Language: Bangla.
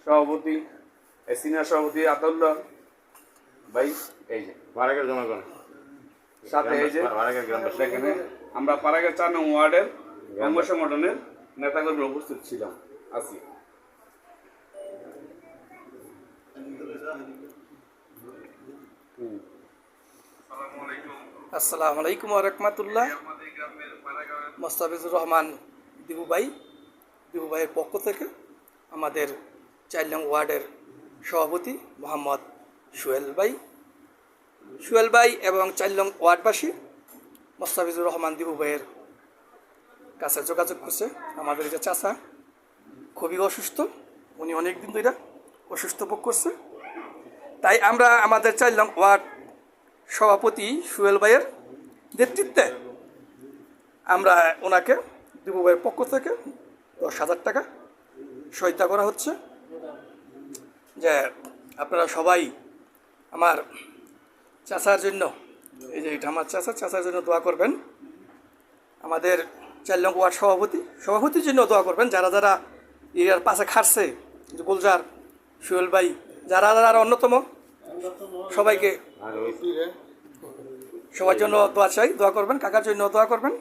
সভাপতি সিনিয়র সভাপতি আতাউল্লাহ ভাই, এই যে পাড়াগের জমা করেন সাথে এই যে সেখানে আমরা পাড়াগের 4 নং ওয়ার্ডের অঙ্গ সংগঠনের নেতাকর্মী উপস্থিত ছিলাম আছি। আসসালামু আলাইকুম ওয়া রাহমাতুল্লাহ। মোস্তাফিজুর রহমান দিবু ভাইয়ের পক্ষ থেকে আমাদের 4 নং ওয়ার্ডের সভাপতি মোহাম্মদ সুয়েল ভাই এবং 4 নং ওয়ার্ডবাসী মোস্তাফিজুর রহমান দিবু ভাইয়ের কাছে যোগাযোগ করছে। আমাদের যে চাচা খুবই অসুস্থ, উনি অনেক দিন ধরে অসুস্থ ভোগ করছে, তাই আমরা আমাদের 4 নং ওয়ার্ড সভাপতি সুয়েল ভাইয়ের নেতৃত্বে আমরা ওনাকে দিবু ভাইয়ের পক্ষ থেকে 10,000 টাকা সহায়তা করা হচ্ছে, যে আপনারা সবাই আমার চাচার জন্য, এই যে এটা আমার চাচার জন্য দোয়া করবেন। আমাদের 4 নং ওয়ার্ড সভাপতির জন্য দোয়া করবেন। যারা যারা এরিয়ার পাশে খাটছে, গুলজার, সুয়েল ভাই, যারা যারা অন্যতম, সবাইকে সবার জন্য দোয়া চাই, দোয়া করবেন। কাকার জন্য দোয়া করবেন।